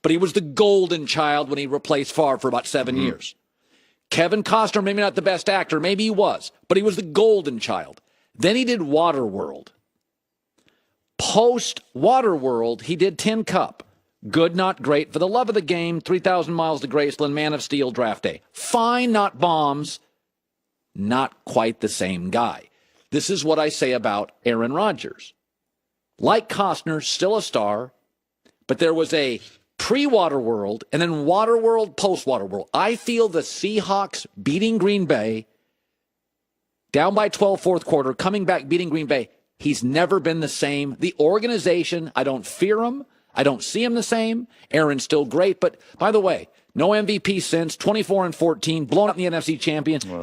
but he was the golden child when he replaced Favre for about 7 years. Kevin Costner, maybe not the best actor, maybe he was, but he was the golden child. Then he did Waterworld. Post Waterworld, he did Tin Cup. Good, not great. For the love of the game, 3,000 Miles to Graceland, Man of Steel, Draft Day. Fine, not bombs. Not quite the same guy. This is what I say about Aaron Rodgers. Like Costner, still a star, but there was a pre-Waterworld and then Waterworld, post-Waterworld. I feel the Seahawks beating Green Bay, down by 12 fourth quarter, coming back, beating Green Bay. He's never been the same. The organization, I don't fear him. I don't see him the same. Aaron's still great. But, by the way, no MVP since, 24-14, blown up in the NFC champion. Wow.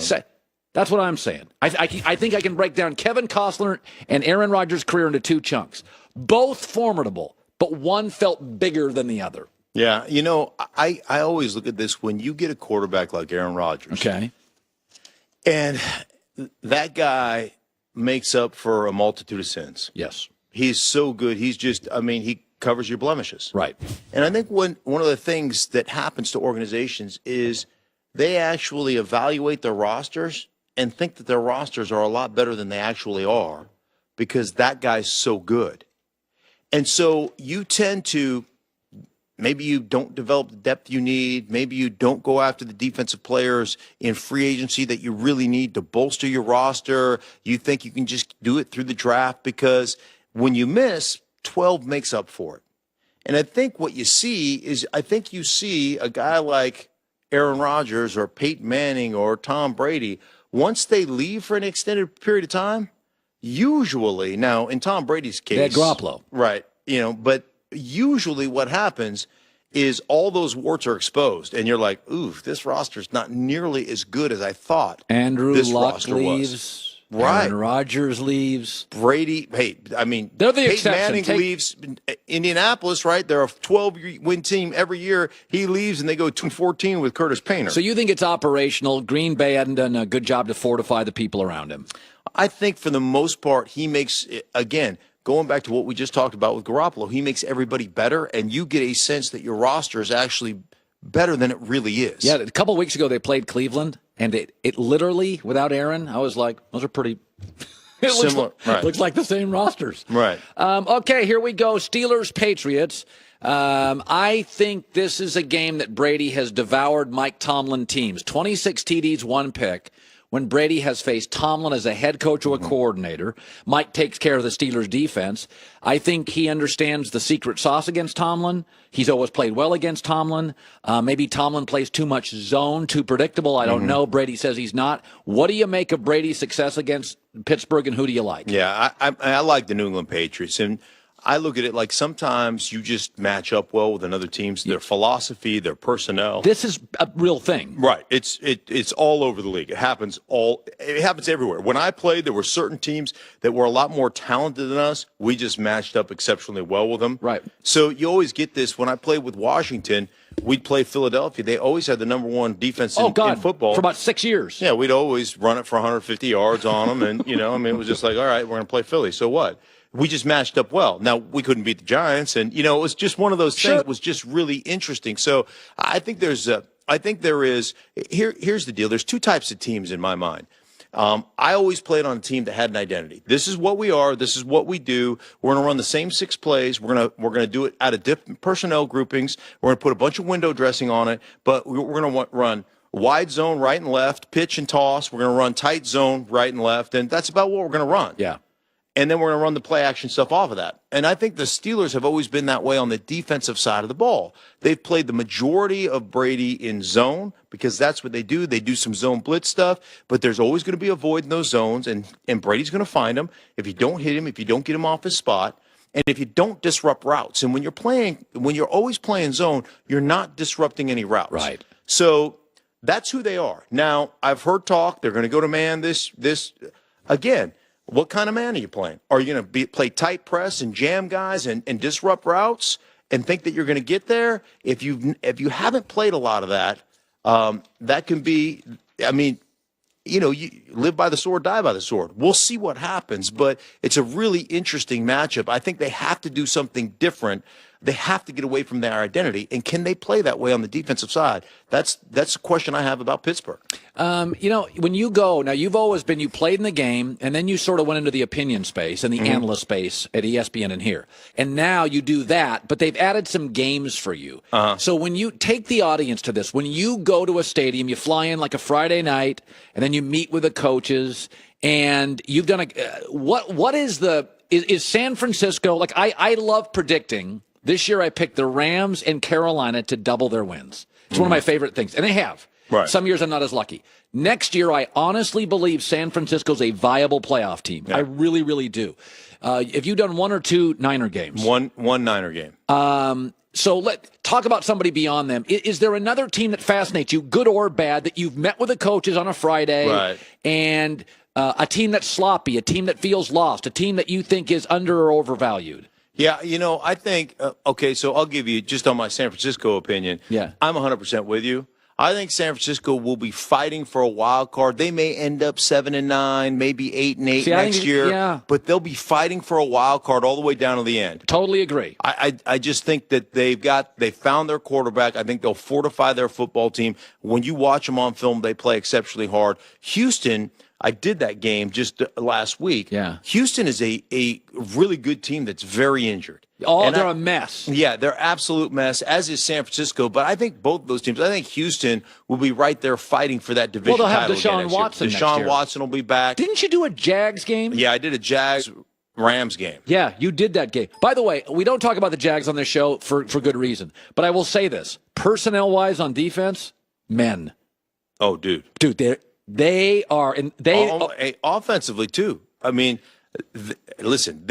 That's what I'm saying. I think I can break down Kevin Costner and Aaron Rodgers' career into two chunks. Both formidable, but one felt bigger than the other. Yeah, you know, I always look at this when you get a quarterback like Aaron Rodgers. Okay. And that guy makes up for a multitude of sins. Yes. He's so good. He's just, I mean, he covers your blemishes. Right. And I think one of the things that happens to organizations is they actually evaluate their rosters and think that their rosters are a lot better than they actually are because that guy's so good. And so you tend to, maybe you don't develop the depth you need. Maybe you don't go after the defensive players in free agency that you really need to bolster your roster. You think you can just do it through the draft because when you miss, 12 makes up for it. And I think what you see is, I think you see a guy like Aaron Rodgers or Peyton Manning or Tom Brady, once they leave for an extended period of time, usually, now in Tom Brady's case, they had Garoppolo. Right, you know, but usually what happens is all those warts are exposed, and you're like, ooh, this roster's not nearly as good as I thought. Andrew this Luck roster leaves. Was. Right. Aaron Rodgers leaves. Brady, hey, I mean, they're the Peyton exception. Manning leaves Indianapolis, right? They're a 12-win team every year. He leaves, and they go 2-14 with Curtis Painter. So you think it's operational? Green Bay hadn't done a good job to fortify the people around him. I think for the most part, he makes, again, going back to what we just talked about with Garoppolo, he makes everybody better, and you get a sense that your roster is actually better than it really is. Yeah, a couple of weeks ago they played Cleveland, and it literally, without Aaron, I was like, those are pretty similar. Looks like the same rosters. Right. Okay, here we go. Steelers-Patriots. I think this is a game that Brady has devoured Mike Tomlin teams. 26 TDs, 1 pick. When Brady has faced Tomlin as a head coach or a coordinator, Mike takes care of the Steelers' defense. I think he understands the secret sauce against Tomlin. He's always played well against Tomlin. Maybe Tomlin plays too much zone, too predictable. I don't know. Brady says he's not. What do you make of Brady's success against Pittsburgh, and who do you like? Yeah, I like the New England Patriots, and I look at it like sometimes you just match up well with another team's their philosophy, their personnel. This is a real thing. Right. It's all over the league. It happens everywhere. When I played, there were certain teams that were a lot more talented than us. We just matched up exceptionally well with them. Right. So you always get this. When I played with Washington, we'd play Philadelphia. They always had the number one defense in football. For about 6 years. Yeah, we'd always run it for 150 yards on them. And, it was just like, all right, we're going to play Philly. So what? We just matched up well. Now, we couldn't beat the Giants, and, it was just one of those things that was just really interesting. So I think here's the deal. There's two types of teams in my mind. I always played on a team that had an identity. This is what we are. This is what we do. We're going to run the same 6 plays. We're going to do it out of different personnel groupings. We're going to put a bunch of window dressing on it, but we're going to run wide zone right and left, pitch and toss. We're going to run tight zone right and left, and that's about what we're going to run. Yeah. And then we're going to run the play action stuff off of that. And I think the Steelers have always been that way on the defensive side of the ball. They've played the majority of Brady in zone because that's what they do. They do some zone blitz stuff, but there's always going to be a void in those zones, and Brady's going to find them. If you don't hit him, if you don't get him off his spot, and if you don't disrupt routes. And when you're always playing zone, you're not disrupting any routes. Right. So that's who they are. Now, I've heard talk. They're going to go to man this again. What kind of man are you playing? Are you going to play tight press and jam guys and disrupt routes and think that you're going to get there? If you haven't played a lot of that, that can be, you live by the sword, die by the sword. We'll see what happens, but it's a really interesting matchup. I think they have to do something different They have to get away from their identity. And can they play that way on the defensive side? That's a question I have about Pittsburgh. When you go, now you've always been, you played in the game, and then you sort of went into the opinion space and the analyst space at ESPN and here. And now you do that, but they've added some games for you. So when you take the audience to this, when you go to a stadium, you fly in like a Friday night, and then you meet with the coaches, and you've done what is San Francisco, like I love predicting. This year I picked the Rams and Carolina to double their wins. It's one of my favorite things, and they have. Right. Some years I'm not as lucky. Next year, I honestly believe San Francisco's a viable playoff team. Yeah. I really, really do. Have you done one or two Niner games? One Niner game. So talk about somebody beyond them. Is there another team that fascinates you, good or bad, that you've met with the coaches on a Friday, right, and a team that's sloppy, a team that feels lost, a team that you think is under or overvalued? Yeah, I think, okay, so I'll give you, just on my San Francisco opinion, yeah, I'm 100% with you. I think San Francisco will be fighting for a wild card. They may end up 7-9, maybe 8-8 next year, yeah, but they'll be fighting for a wild card all the way down to the end. Totally agree. I just think that they found their quarterback. I think they'll fortify their football team. When you watch them on film, they play exceptionally hard. Houston, I did that game just last week. Yeah. Houston is a really good team that's very injured. They're a mess. Yeah, they're absolute mess, as is San Francisco. But I think both of those teams, I think Houston will be right there fighting for that division title. Well, they'll have Deshaun Watson next year. Deshaun Watson will be back. Didn't you do a Jags game? Yeah, I did a Jags-Rams game. Yeah, you did that game. By the way, we don't talk about the Jags on this show for good reason. But I will say this. Personnel-wise on defense, men. Oh, dude. Dude, they are, and offensively too. I mean, listen,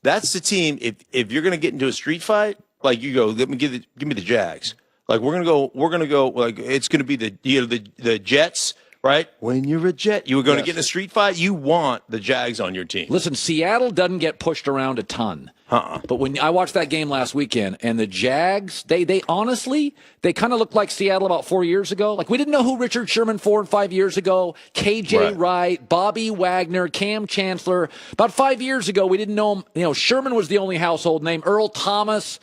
that's the team. If you're going to get into a street fight, like you go, give me the Jags. Like we're gonna go. Like it's going to be the Jets, right? When you're a Jet, you were going to get in a street fight. You want the Jags on your team. Listen, Seattle doesn't get pushed around a ton. But when I watched that game last weekend, and the Jags, they honestly, they kind of looked like Seattle about 4 years ago. Like, we didn't know who Richard Sherman 4 and 5 years ago, KJ Wright, Bobby Wagner, Cam Chancellor. About 5 years ago, we didn't know him. Sherman was the only household name. Earl Thomas.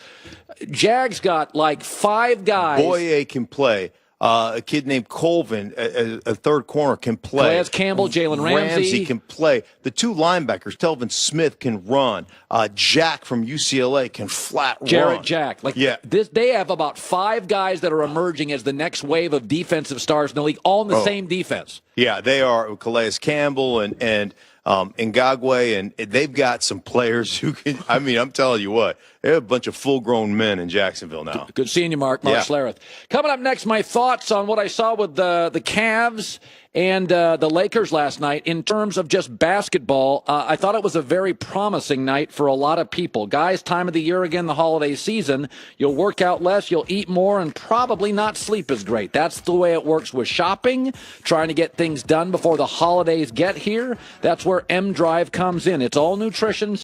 Jags got like 5 guys. Boye can play. A kid named Colvin, a third corner, can play. Calais Campbell, Jalen Ramsey can play. The 2 linebackers, Telvin Smith, can run. Jack from UCLA can flat Jarrett run. Jack. They have about 5 guys that are emerging as the next wave of defensive stars in the league, all in the same defense. Yeah, they are. Calais Campbell and Ngagwe, and they've got some players who can. I mean, I'm telling you what, they have a bunch of full-grown men in Jacksonville now. Good seeing you, Mark Schlereth. Coming up next, my thoughts on what I saw with the Cavs and the Lakers last night in terms of just basketball. I thought it was a very promising night for a lot of people. Guys, time of the year again, the holiday season. You'll work out less, you'll eat more, and probably not sleep as great. That's the way it works with shopping, trying to get things done before the holidays get here. That's where M Drive comes in. It's all nutrition,